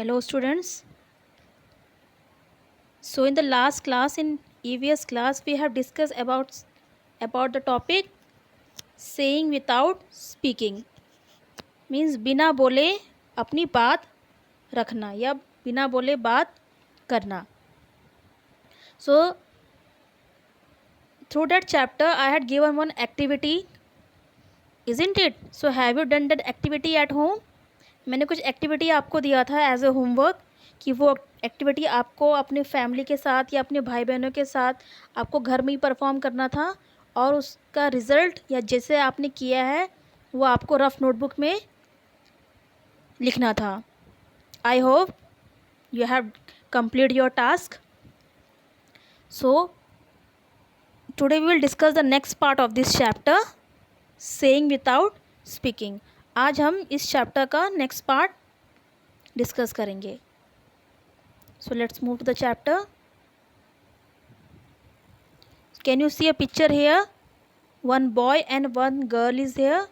Hello students. So in the last class, in EVS class, we have discussed about the topic saying without speaking. Means बिना बोले अपनी बात रखना या बिना बोले बात करना. So through that chapter I had given one activity, isn't it? So have you done that activity at home? मैंने कुछ एक्टिविटी आपको दिया था एज ए होमवर्क कि वो एक्टिविटी आपको अपने फैमिली के साथ या अपने भाई बहनों के साथ आपको घर में ही परफॉर्म करना था और उसका रिज़ल्ट या जैसे आपने किया है वो आपको रफ नोटबुक में लिखना था. I hope you have complete your task. So today we will discuss the next part of this chapter, saying without speaking. आज हम इस चैप्टर का नेक्स्ट पार्ट डिस्कस करेंगे. So let's move to the chapter. Can you see a picture here? One boy and one girl is here.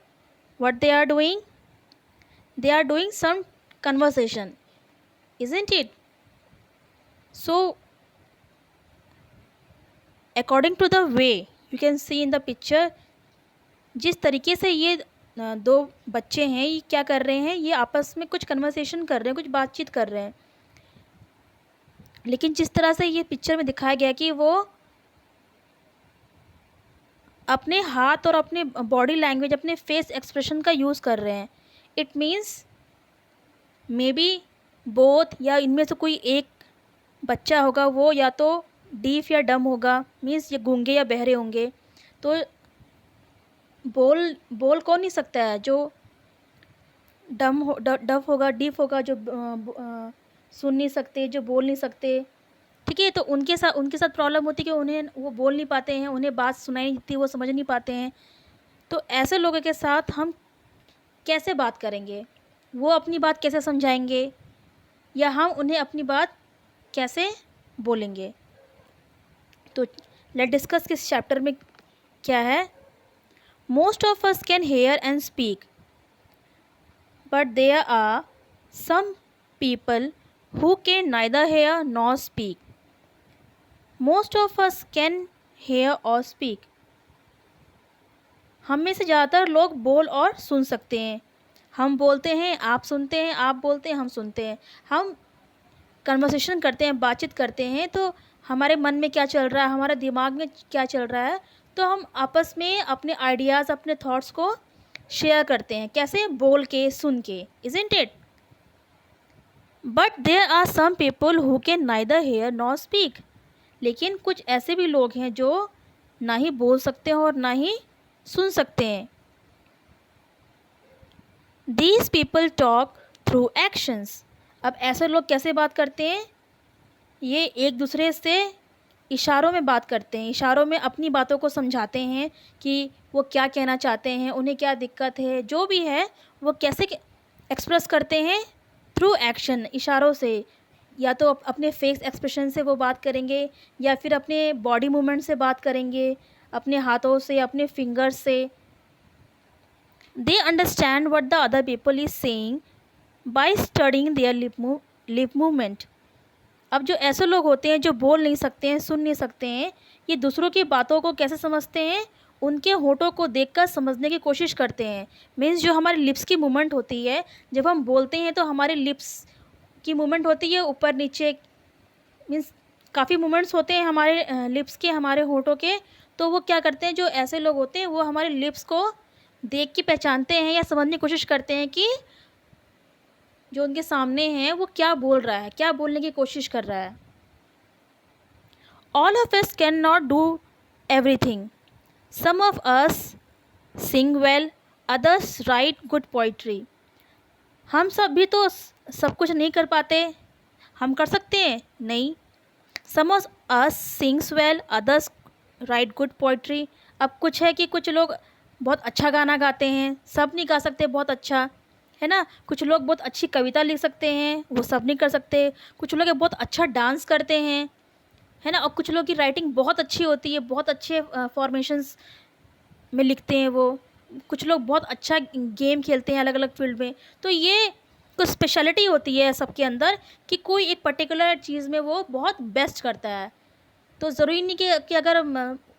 What they are doing? They are doing some conversation, isn't it? So according to the way you can see in the picture, जिस तरीके से ये दो बच्चे हैं ये क्या कर रहे हैं, ये आपस में कुछ कन्वर्सेशन कर रहे हैं, कुछ बातचीत कर रहे हैं. लेकिन जिस तरह से ये पिक्चर में दिखाया गया कि वो अपने हाथ और अपने बॉडी लैंग्वेज, अपने फेस एक्सप्रेशन का यूज़ कर रहे हैं. It means may be both, या इनमें से कोई एक बच्चा होगा वो या तो डीफ या डम होगा, मीन्स ये गूंगे या बहरे होंगे. तो बोल कौन नहीं सकता है, जो डफ होगा, डीफ होगा, जो सुन नहीं सकते, जो बोल नहीं सकते. ठीक है, तो उनके साथ प्रॉब्लम होती है कि उन्हें वो बोल नहीं पाते हैं, उन्हें बात सुनाई नहीं देती, वो समझ नहीं पाते हैं. तो ऐसे लोगों के साथ हम कैसे बात करेंगे, वो अपनी बात कैसे समझाएंगे, या हम उन्हें अपनी बात कैसे बोलेंगे. तो लेट डिस्कस किस चैप्टर में क्या है. Most of us can hear and speak, but there are some people who can neither hear nor speak. Most of us can hear और स्पीक. हम में से ज़्यादातर लोग बोल और सुन सकते हैं. हम बोलते हैं, आप सुनते हैं, आप बोलते हैं, हम सुनते हैं. हम कन्वर्सेशन करते हैं, बातचीत करते हैं, तो हमारे मन में क्या चल रहा है, हमारे दिमाग में क्या चल रहा है, तो हम आपस में अपने आइडियाज़, अपने थॉट्स को शेयर करते हैं. कैसे? बोल के, सुन के. Isn't it? But there are some people who can neither hear nor speak. लेकिन कुछ ऐसे भी लोग हैं जो ना ही बोल सकते हैं और ना ही सुन सकते हैं. These people talk through actions. अब ऐसे लोग कैसे बात करते हैं? ये एक दूसरे से इशारों में बात करते हैं, इशारों में अपनी बातों को समझाते हैं कि वो क्या कहना चाहते हैं, उन्हें क्या दिक्कत है, जो भी है वो कैसे एक्सप्रेस करते हैं. थ्रू एक्शन, इशारों से. या तो अपने फेस एक्सप्रेशन से वो बात करेंगे, या फिर अपने बॉडी मूवमेंट से बात करेंगे, अपने हाथों से, अपने फिंगर्स से. They understand what the other people is saying by studying their lip movement. अब जो ऐसे लोग होते हैं जो बोल नहीं सकते हैं, सुन नहीं सकते हैं, ये दूसरों की बातों को कैसे समझते हैं? उनके होठों को देखकर समझने की कोशिश करते हैं. मीन्स जो हमारे लिप्स की मूवमेंट होती है, जब हम बोलते हैं तो हमारे लिप्स की मूवमेंट होती है ऊपर नीचे. मीन्स काफ़ी मूवमेंट्स होते हैं हमारे लिप्स के, हमारे होठों के. तो वो क्या करते हैं, जो ऐसे लोग होते हैं वो हमारे लिप्स को देख के पहचानते हैं या समझने की कोशिश करते हैं कि जो उनके सामने हैं वो क्या बोल रहा है, क्या बोलने की कोशिश कर रहा है. All of us can not do everything. Some of us sing well, others write good poetry. हम सब भी तो सब कुछ नहीं कर पाते. हम कर सकते हैं? नहीं. Some of us sings well, others write good poetry. अब कुछ है कि कुछ लोग बहुत अच्छा गाना गाते हैं, सब नहीं गा सकते बहुत अच्छा, है ना. कुछ लोग बहुत अच्छी कविता लिख सकते हैं, वो सब नहीं कर सकते. कुछ लोग बहुत अच्छा डांस करते हैं, है ना. और कुछ लोग की राइटिंग बहुत अच्छी होती है, बहुत अच्छे फॉर्मेशंस में लिखते हैं वो. कुछ लोग बहुत अच्छा गेम खेलते हैं अलग अलग फील्ड में. तो ये कुछ स्पेशलिटी होती है सबके अंदर कि कोई एक पर्टिकुलर चीज़ में वो बहुत बेस्ट करता है। तो ज़रूरी नहीं कि अगर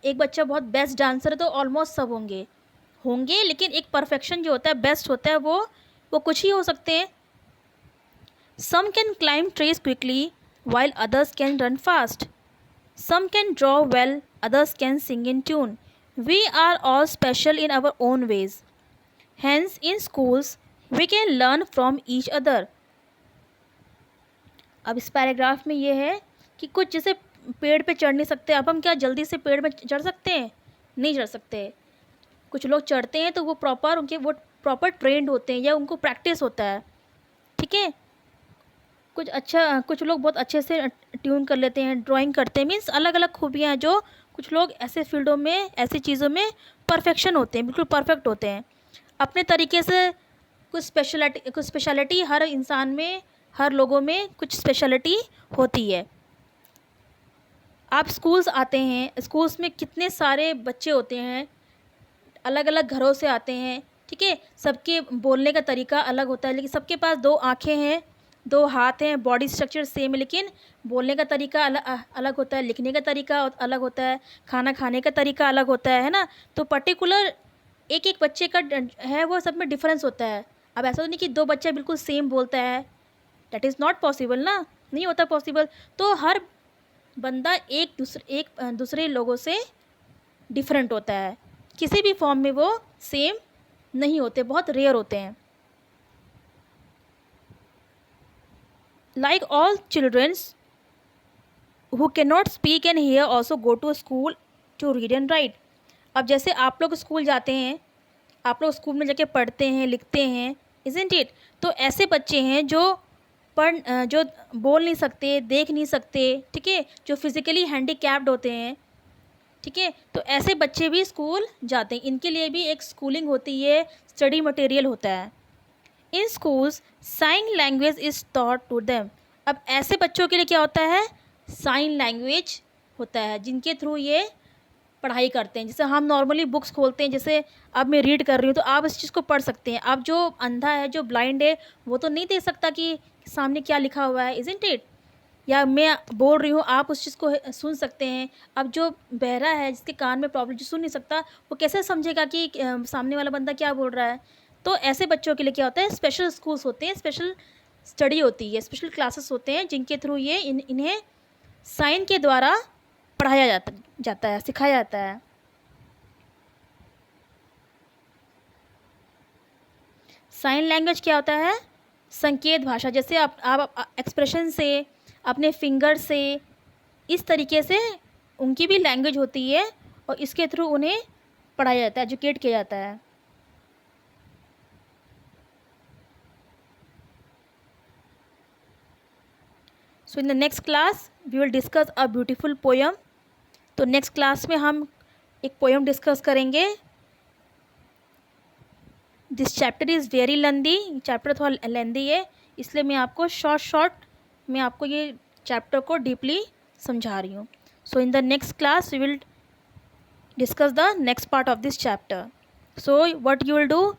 एक बच्चा बहुत बेस्ट डांसर है तो ऑलमोस्ट सब होंगे होंगे लेकिन एक परफेक्शन जो होता है, बेस्ट होता है, वो कुछ ही हो सकते हैं। Some can climb trees quickly while others can run fast. Some can draw well, others can sing in tune. We are all special in our own ways. Hence, in schools, we can learn from each other. अब इस paragraph में ये है कि कुछ जैसे पेड़ पे चढ़ नहीं सकते, अब हम क्या जल्दी से पेड़ में चढ़ सकते हैं? नहीं चढ़ सकते। कुछ लोग चढ़ते हैं तो वो प्रॉपर ट्रेंड होते हैं या उनको प्रैक्टिस होता है, ठीक है। कुछ लोग बहुत अच्छे से ट्यून कर लेते हैं, ड्राइंग करते हैं, मीन्स अलग अलग खूबियाँ हैं जो कुछ लोग ऐसे फील्डों में, ऐसी चीज़ों में परफेक्शन होते हैं, बिल्कुल परफेक्ट होते हैं अपने तरीके से। कुछ स्पेशलिटी हर इंसान में, हर लोगों में कुछ स्पेशलिटी होती है। आप स्कूल्स आते हैं, स्कूल्स में कितने सारे बच्चे होते हैं, अलग अलग घरों से आते हैं, ठीक है। सबके बोलने का तरीका अलग होता है, लेकिन सबके पास 2 आँखें हैं, 2 हाथ हैं, बॉडी स्ट्रक्चर सेम है, लेकिन बोलने का तरीका अलग होता है, लिखने का तरीका अलग होता है, खाना खाने का तरीका अलग होता है ना। तो पर्टिकुलर एक एक बच्चे का है वो सब में डिफरेंस होता है। अब ऐसा तो नहीं कि 2 बच्चे बिल्कुल सेम बोलता है, दैट इज़ नॉट पॉसिबल ना, नहीं होता पॉसिबल। तो हर बंदा एक दूसरे लोगों से डिफरेंट होता है, किसी भी फॉर्म में वो सेम नहीं होते, बहुत रेयर होते हैं। Like all children who cannot speak and hear also go to school to read and write. अब जैसे आप लोग स्कूल जाते हैं, आप लोग स्कूल में जाके पढ़ते हैं, लिखते हैं, isn't it? तो ऐसे बच्चे हैं जो बोल नहीं सकते, देख नहीं सकते, ठीक है, जो फिज़िकली हैंडीकैप्ड होते हैं, ठीक है। तो ऐसे बच्चे भी स्कूल जाते हैं, इनके लिए भी एक स्कूलिंग होती है, स्टडी मटेरियल होता है। In schools sign language is taught to them. अब ऐसे बच्चों के लिए क्या होता है? साइन लैंग्वेज होता है, जिनके थ्रू ये पढ़ाई करते हैं। जैसे हम नॉर्मली बुक्स खोलते हैं, जैसे अब मैं रीड कर रही हूँ तो आप इस चीज़ को पढ़ सकते हैं। अब जो अंधा है, जो ब्लाइंड है, वो तो नहीं देख सकता कि सामने क्या लिखा हुआ है, इज़न्ट इट? या मैं बोल रही हूँ, आप उस चीज़ को सुन सकते हैं। अब जो बहरा है, जिसके कान में प्रॉब्लम, जो सुन नहीं सकता, वो कैसे समझेगा कि सामने वाला बंदा क्या बोल रहा है? तो ऐसे बच्चों के लिए क्या होता है? स्पेशल स्कूल्स होते हैं, स्पेशल स्टडी होती है, स्पेशल क्लासेस होते हैं, जिनके थ्रू ये इन्हें साइन के द्वारा पढ़ाया जाता है, सिखाया जाता है। साइन लैंग्वेज क्या होता है? संकेत भाषा। जैसे आप एक्सप्रेशन से, अपने फिंगर से, इस तरीके से उनकी भी लैंग्वेज होती है और इसके थ्रू उन्हें पढ़ाया जाता है, एजुकेट किया जाता है। So in the next class we will discuss a beautiful poem. तो नेक्स्ट क्लास में हम एक पोयम डिस्कस करेंगे। This chapter is very lengthy, chapter थोड़ा लेंदी है, इसलिए मैं आपको शॉर्ट में आपको ये चैप्टर को डीपली समझा रही हूँ। So in the next class we will discuss the next part of this chapter. So what you will do,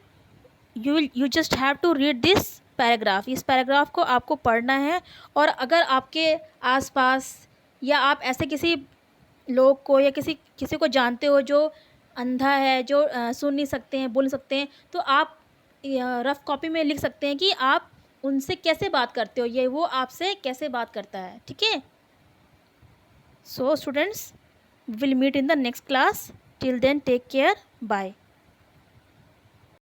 you just have to read this paragraph. इस पैराग्राफ को आपको पढ़ना है, और अगर आपके आसपास या आप ऐसे किसी लोग को या किसी को जानते हो जो अंधा है, जो सुन नहीं सकते हैं, बोल नहीं सकते हैं, तो आप रफ़ कॉपी में लिख सकते हैं कि आप उनसे कैसे बात करते हो, ये वो आपसे कैसे बात करता है, ठीक है। So students, will meet in the next class. Till then take care, bye.